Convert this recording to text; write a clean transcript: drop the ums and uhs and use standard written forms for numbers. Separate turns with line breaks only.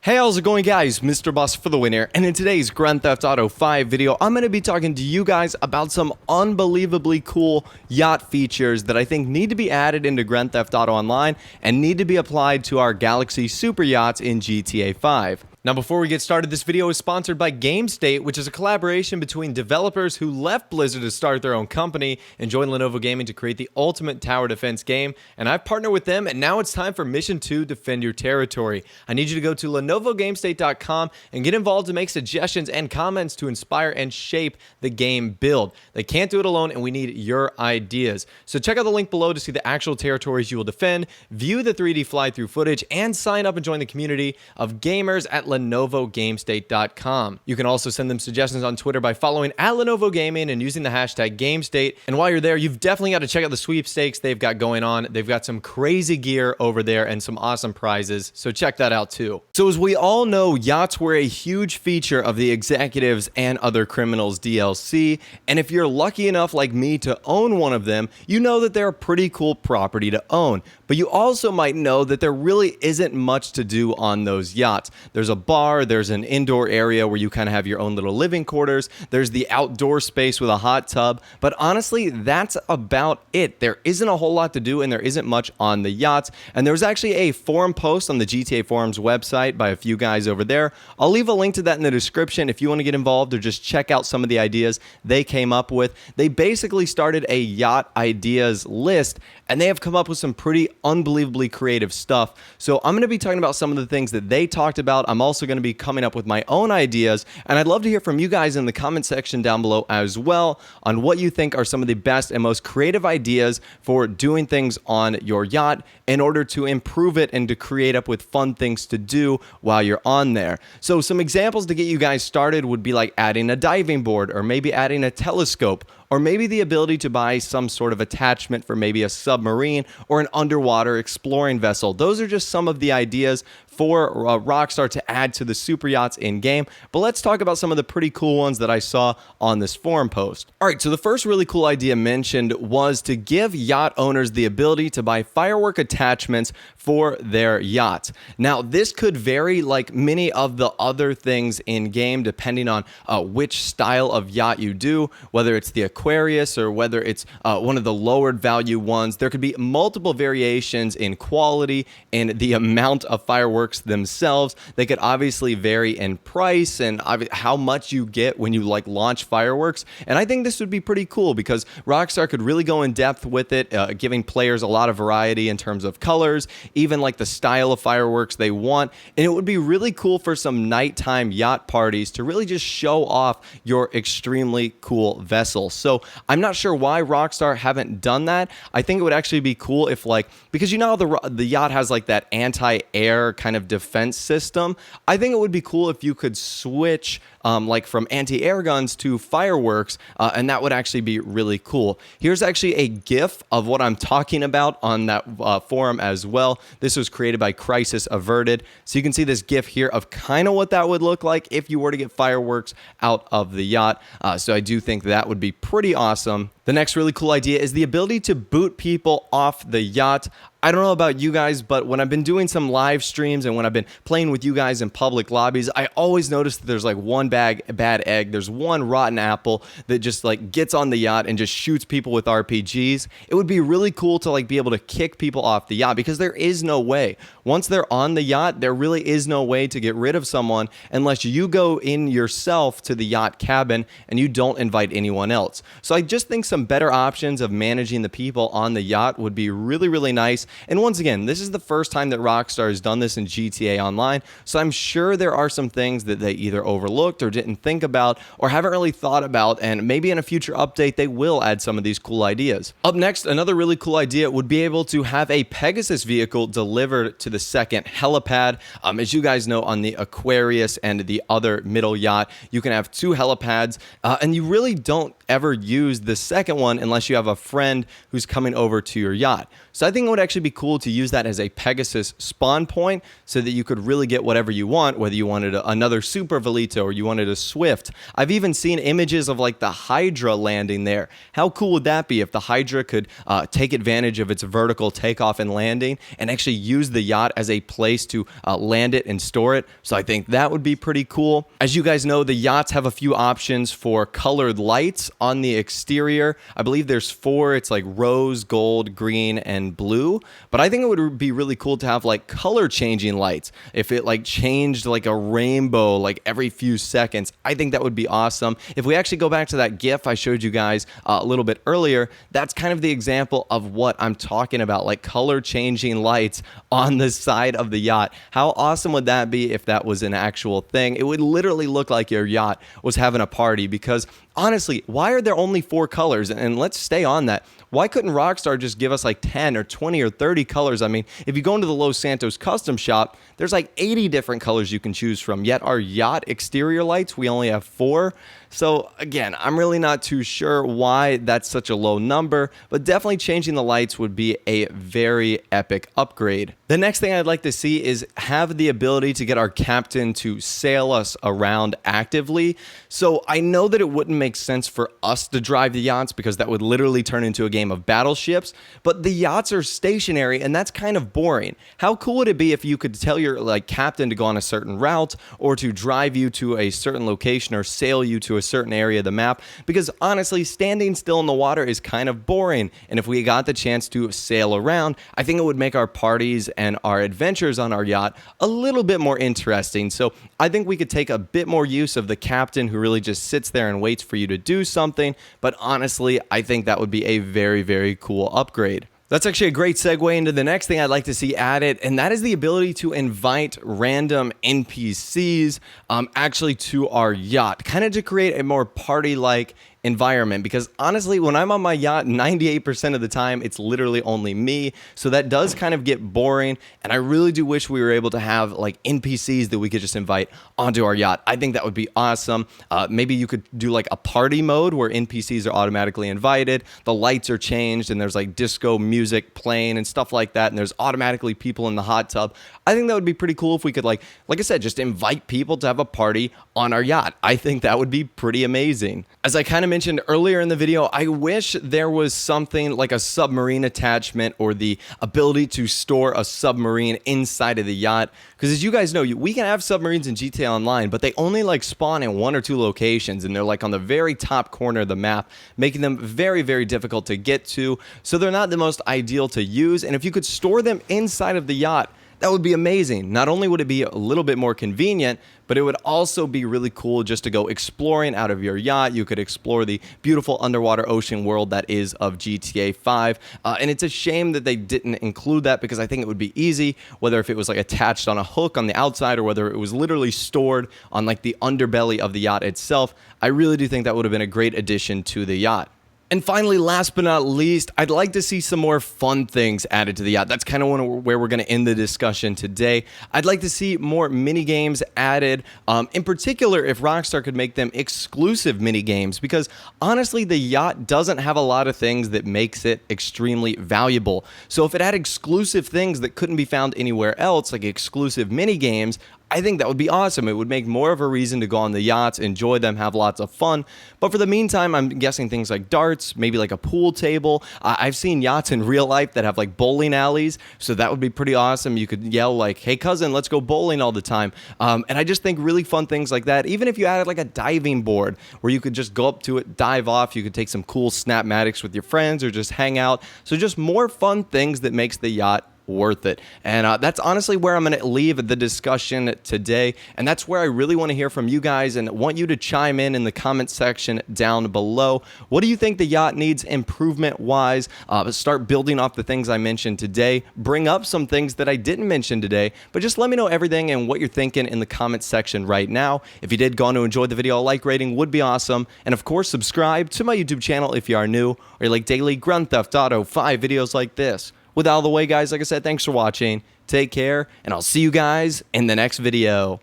Hey, how's it going, guys? Mr. Boss for the win here, and in today's Grand Theft Auto 5 video, I'm going to be talking to you guys about some unbelievably cool yacht features that I think need to be added into Grand Theft Auto Online and need to be applied to our Galaxy Super Yachts in GTA 5. Now, before we get started, this video is sponsored by GameState, which is a collaboration between developers who left Blizzard to start their own company and joined Lenovo Gaming to create the ultimate tower defense game. And I've partnered with them, and now it's time for Mission 2, Defend Your Territory. I need you to go to LenovoGameState.com and get involved to make suggestions and comments to inspire and shape the game build. They can't do it alone, and we need your ideas. So check out the link below to see the actual territories you will defend, view the 3D fly-through footage, and sign up and join the community of gamers at LenovoGameState.com. You can also send them suggestions on Twitter by following at Lenovo Gaming and using the hashtag GameState. And while you're there, you've definitely got to check out the sweepstakes they've got going on. They've got some crazy gear over there and some awesome prizes, so check that out too. So as we all know, yachts were a huge feature of the Executives and Other Criminals DLC, and if you're lucky enough like me to own one of them, you know that they're a pretty cool property to own. But you also might know that there really isn't much to do on those yachts. There's a bar, there's an indoor area where you kind of have your own little living quarters, there's the outdoor space with a hot tub, but honestly, that's about it. There isn't a whole lot to do and there isn't much on the yachts, and there was actually a forum post on the GTA Forums website by a few guys over there. I'll leave a link to that in the description if you want to get involved or just check out some of the ideas they came up with. They basically started a Yacht Ideas list, and they have come up with some pretty unbelievably creative stuff. So I'm going to be talking about some of the things that they talked about. I'm also going to be coming up with my own ideas, and I'd love to hear from you guys in the comment section down below as well on what you think are some of the best and most creative ideas for doing things on your yacht in order to improve it and to create up with fun things to do while you're on there. So some examples to get you guys started would be like adding a diving board, or maybe adding a telescope, or maybe the ability to buy some sort of attachment for maybe a submarine or an underwater exploring vessel. Those are just some of the ideas for Rockstar to add to the super yachts in-game, but let's talk about some of the pretty cool ones that I saw on this forum post. All right, so the first really cool idea mentioned was to give yacht owners the ability to buy firework attachments for their yachts. Now, this could vary like many of the other things in-game depending on which style of yacht you do, whether it's the Aquarius or whether it's one of the lowered value ones. There could be multiple variations in quality and the amount of fireworks themselves. They could obviously vary in price and how much you get when you like launch fireworks. And I think this would be pretty cool because Rockstar could really go in depth with it, giving players a lot of variety in terms of colors, even like the style of fireworks they want. And it would be really cool for some nighttime yacht parties to really just show off your extremely cool vessel. So I'm not sure why Rockstar haven't done that. I think it would actually be cool if because you know how the yacht has like that anti-air kind of defense system. I think it would be cool if you could switch like from anti-air guns to fireworks, and that would actually be really cool. Here's actually a GIF of what I'm talking about on that forum as well. This was created by Crisis Averted. So you can see this GIF here of kind of what that would look like if you were to get fireworks out of the yacht. So I do think that would be pretty awesome. The next really cool idea is the ability to boot people off the yacht. I don't know about you guys, but when I've been doing some live streams and when I've been playing with you guys in public lobbies, I always notice that there's like one bad egg. There's one rotten apple that just like gets on the yacht and just shoots people with RPGs. It would be really cool to like be able to kick people off the yacht because there is no way. Once they're on the yacht, there really is no way to get rid of someone unless you go in yourself to the yacht cabin and you don't invite anyone else. So I just think some better options of managing the people on the yacht would be really, really nice. And once again, this is the first time that Rockstar has done this in GTA Online, so I'm sure there are some things that they either overlooked or didn't think about or haven't really thought about, and maybe in a future update they will add some of these cool ideas. Up next, another really cool idea would be able to have a Pegasus vehicle delivered to the second helipad. As you guys know, on the Aquarius and the other middle yacht, you can have two helipads, and you really don't ever use the second one unless you have a friend who's coming over to your yacht. So I think it would actually be cool to use that as a Pegasus spawn point so that you could really get whatever you want, whether you wanted another Super Velito or you wanted a Swift. I've even seen images of like the Hydra landing there. How cool would that be if the Hydra could take advantage of its vertical takeoff and landing and actually use the yacht as a place to land it and store it? So I think that would be pretty cool. As you guys know, the yachts have a few options for colored lights on the exterior. I believe there's 4. It's like rose, gold, green, and blue. But I think it would be really cool to have like color changing lights. If it like changed like a rainbow like every few seconds, I think that would be awesome. If we actually go back to that GIF I showed you guys a little bit earlier, that's kind of the example of what I'm talking about, like color changing lights on the side of the yacht. How awesome would that be if that was an actual thing? It would literally look like your yacht was having a party, because honestly, why are there only 4 colors? And let's stay on that. Why couldn't Rockstar just give us like 10 or 20 or 30 colors? I mean, if you go into the Los Santos custom shop, there's like 80 different colors you can choose from. Yet our yacht exterior lights, we only have 4. So again, I'm really not too sure why that's such a low number, but definitely changing the lights would be a very epic upgrade. The next thing I'd like to see is have the ability to get our captain to sail us around actively. So I know that it wouldn't make sense for us to drive the yachts because that would literally turn into a game of battleships, but the yachts are stationary and that's kind of boring. How cool would it be if you could tell your like captain to go on a certain route or to drive you to a certain location or sail you to a certain area of the map? Because honestly, standing still in the water is kind of boring, and if we got the chance to sail around, I think it would make our parties and our adventures on our yacht a little bit more interesting. So I think we could take a bit more use of the captain who really just sits there and waits for you to do something, but honestly, I think that would be a very, very cool upgrade. That's actually a great segue into the next thing I'd like to see added, and that is the ability to invite random NPCs actually to our yacht, kind of to create a more party-like environment. Because honestly, when I'm on my yacht, 98% of the time it's literally only me, so that does kind of get boring, and I really do wish we were able to have like NPCs that we could just invite onto our yacht. I think that would be awesome. Maybe you could do like a party mode where NPCs are automatically invited, the lights are changed, and there's like disco music playing and stuff like that, and there's automatically people in the hot tub. I think that would be pretty cool if we could like I said, just invite people to have a party on our yacht. I think that would be pretty amazing. As I kind of mentioned earlier in the video, I wish there was something like a submarine attachment or the ability to store a submarine inside of the yacht. Because as you guys know, we can have submarines in GTA Online, but they only like spawn in 1 or 2 locations, and they're like on the very top corner of the map, making them very, very difficult to get to. So they're not the most ideal to use. And if you could store them inside of the yacht, that would be amazing. Not only would it be a little bit more convenient, but it would also be really cool just to go exploring out of your yacht. You could explore the beautiful underwater ocean world that is of GTA 5. And it's a shame that they didn't include that, because I think it would be easy, whether if it was like attached on a hook on the outside or whether it was literally stored on like the underbelly of the yacht itself. I really do think that would have been a great addition to the yacht. And finally, last but not least, I'd like to see some more fun things added to the yacht. That's kind of where we're going to end the discussion today. I'd like to see more mini games added, in particular if Rockstar could make them exclusive mini games, because honestly, the yacht doesn't have a lot of things that makes it extremely valuable. So if it had exclusive things that couldn't be found anywhere else, like exclusive mini games, I think that would be awesome. It would make more of a reason to go on the yachts, enjoy them, have lots of fun. But for the meantime, I'm guessing things like darts, maybe like a pool table. I've seen yachts in real life that have like bowling alleys, so that would be pretty awesome. You could yell like, "Hey cousin, let's go bowling" all the time. And I just think really fun things like that. Even if you added like a diving board where you could just go up to it, dive off, you could take some cool snapmatics with your friends or just hang out. So just more fun things that makes the yacht worth it. And that's honestly where I'm going to leave the discussion today, and that's where I really want to hear from you guys and want you to chime in the comment section down below. What do you think the yacht needs improvement wise? Start building off the things I mentioned today, bring up some things that I didn't mention today, but just let me know everything and what you're thinking in the comment section right now. If you did go on to enjoy the video, a like rating would be awesome, and of course subscribe to my YouTube channel if you are new, or you like daily Grand Theft Auto 5 videos like this. With all the way, guys, like I said, thanks for watching. Take care, and I'll see you guys in the next video.